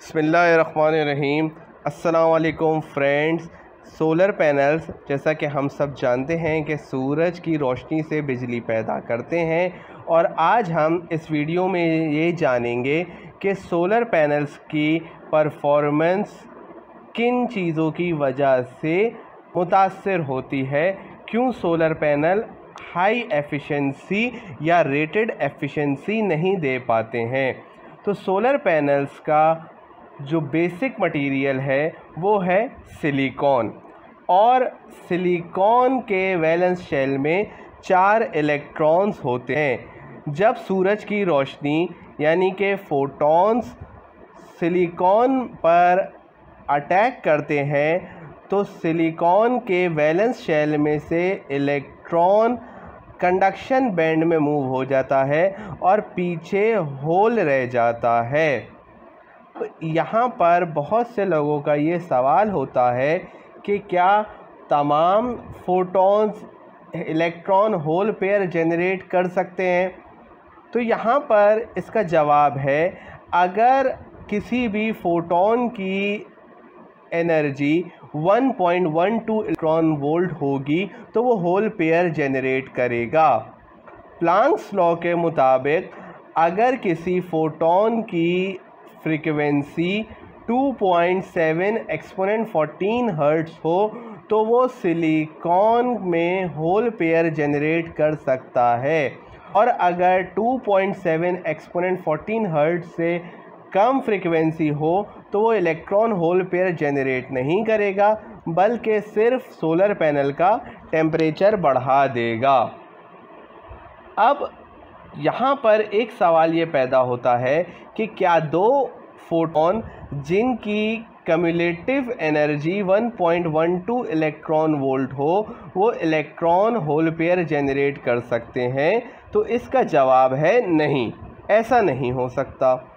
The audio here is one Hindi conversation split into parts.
बिस्मिल्लाहिर्रहमानिर्रहीम। अस्सलाम वालेकुम फ्रेंड्स। सोलर पैनल्स जैसा कि हम सब जानते हैं कि सूरज की रोशनी से बिजली पैदा करते हैं और आज हम इस वीडियो में ये जानेंगे कि सोलर पैनल्स की परफॉर्मेंस किन चीज़ों की वजह से मुतासर होती है, क्यों सोलर पैनल हाई एफिशिएंसी या रेटेड एफिशिएंसी नहीं दे पाते हैं। तो सोलर पैनल्स का जो बेसिक मटेरियल है वो है सिलिकॉन, और सिलिकॉन के वैलेंस शेल में 4 इलेक्ट्रॉन्स होते हैं। जब सूरज की रोशनी यानी कि फोटॉन्स सिलिकॉन पर अटैक करते हैं तो सिलिकॉन के वैलेंस शेल में से इलेक्ट्रॉन कंडक्शन बैंड में मूव हो जाता है और पीछे होल रह जाता है। तो यहाँ पर बहुत से लोगों का ये सवाल होता है कि क्या तमाम photons electron hole pair generate कर सकते हैं। तो यहाँ पर इसका जवाब है, अगर किसी भी फोटॉन की एनर्जी 1.12 इलेक्ट्रॉन वोल्ट होगी तो वो होल पेयर जनरेट करेगा। प्लांक्स लॉ के मुताबिक अगर किसी फोटॉन की फ्रीक्वेंसी 2.7 एक्सपोनेंट 14 हर्ट्ज़ हो तो वो सिलिकॉन में होल पेयर जनरेट कर सकता है, और अगर 2.7 एक्सपोनेंट 14 हर्ट्ज़ से कम फ्रीक्वेंसी हो तो वो इलेक्ट्रॉन होल पेयर जनरेट नहीं करेगा, बल्कि सिर्फ सोलर पैनल का टेम्परेचर बढ़ा देगा। अब यहाँ पर एक सवाल ये पैदा होता है कि क्या दो फोटॉन जिनकी कम्युलेटिव एनर्जी 1.12 इलेक्ट्रॉन वोल्ट हो वो इलेक्ट्रॉन होल पेयर जनरेट कर सकते हैं। तो इसका जवाब है नहीं, ऐसा नहीं हो सकता।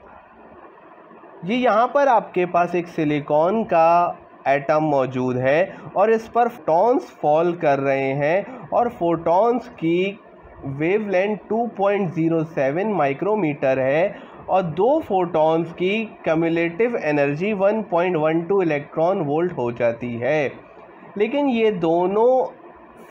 ये यहाँ पर आपके पास एक सिलिकॉन का एटम मौजूद है और इस पर फोटॉन्स फॉल कर रहे हैं और फोटॉन्स की वेवलेंथ 2.07 माइक्रोमीटर है और दो फोटॉन्स की कम्युलेटिव एनर्जी 1.12 इलेक्ट्रॉन वोल्ट हो जाती है। लेकिन ये दोनों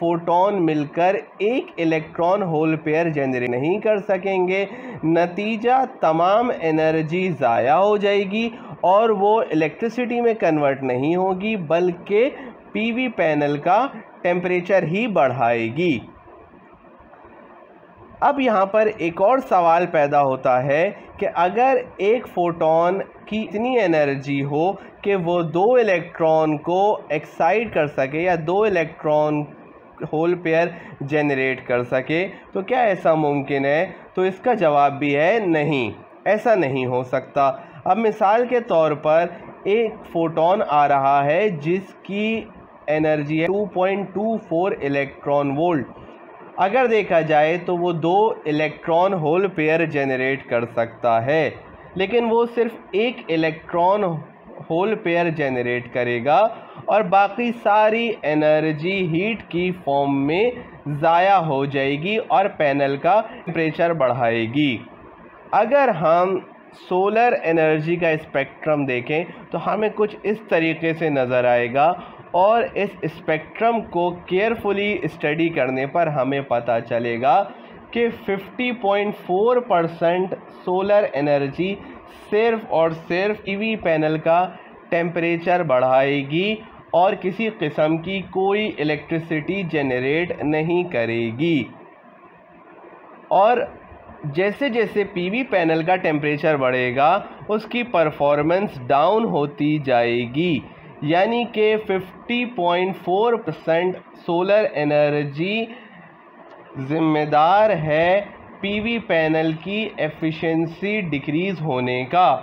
फोटॉन मिलकर एक इलेक्ट्रॉन होल पेयर जनरेट नहीं कर सकेंगे। नतीजा तमाम एनर्जी ज़ाया हो जाएगी और वो इलेक्ट्रिसिटी में कन्वर्ट नहीं होगी, बल्कि पीवी पैनल का टेम्परेचर ही बढ़ाएगी। अब यहाँ पर एक और सवाल पैदा होता है कि अगर एक फोटॉन की इतनी एनर्जी हो कि वो दो इलेक्ट्रॉन को एक्साइट कर सके या दो इलेक्ट्रॉन होल पेयर जनरेट कर सके, तो क्या ऐसा मुमकिन है। तो इसका जवाब भी है नहीं, ऐसा नहीं हो सकता। अब मिसाल के तौर पर एक फोटॉन आ रहा है जिसकी एनर्जी है 2.24 इलेक्ट्रॉन वोल्ट। अगर देखा जाए तो वो दो इलेक्ट्रॉन होल पेयर जनरेट कर सकता है, लेकिन वो सिर्फ एक इलेक्ट्रॉन होल पेयर जनरेट करेगा और बाकी सारी एनर्जी हीट की फॉर्म में ज़ाया हो जाएगी और पैनल का टेम्परेचर बढ़ाएगी। अगर हम सोलर एनर्जी का स्पेक्ट्रम देखें तो हमें कुछ इस तरीके से नज़र आएगा, और इस स्पेक्ट्रम को केयरफुली स्टडी करने पर हमें पता चलेगा कि 50.4% सोलर एनर्जी सिर्फ़ और सिर्फ पीवी पैनल का टेम्परेचर बढ़ाएगी और किसी किस्म की कोई इलेक्ट्रिसिटी जनरेट नहीं करेगी। और जैसे जैसे पीवी पैनल का टेम्परेचर बढ़ेगा उसकी परफॉर्मेंस डाउन होती जाएगी, यानी कि 50.4% सोलर एनर्जी ज़िम्मेदार है पीवी पैनल की एफिशिएंसी डिक्रीज़ होने का,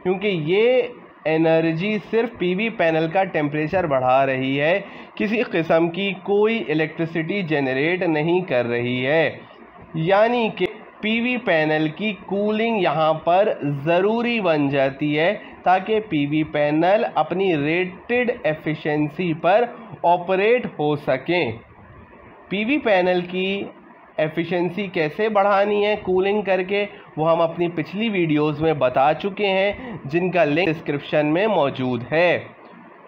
क्योंकि ये एनर्जी सिर्फ पीवी पैनल का टेम्परेचर बढ़ा रही है, किसी किस्म की कोई इलेक्ट्रिसिटी जनरेट नहीं कर रही है। यानी कि पीवी पैनल की कूलिंग यहाँ पर ज़रूरी बन जाती है ताकि पीवी पैनल अपनी रेटेड एफिशिएंसी पर ऑपरेट हो सकें। पीवी पैनल की एफिशिएंसी कैसे बढ़ानी है कूलिंग करके, वो हम अपनी पिछली वीडियोस में बता चुके हैं, जिनका लिंक डिस्क्रिप्शन में मौजूद है।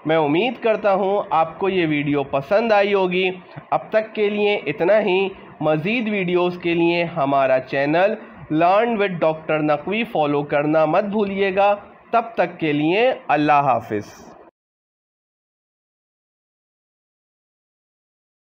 मैं उम्मीद करता हूँ आपको ये वीडियो पसंद आई होगी। अब तक के लिए इतना ही। मज़ीद वीडियोस के लिए हमारा channel learn with doctor Naqvi follow करना मत भूलिएगा। तब तक के लिए अल्लाह हाफिज़।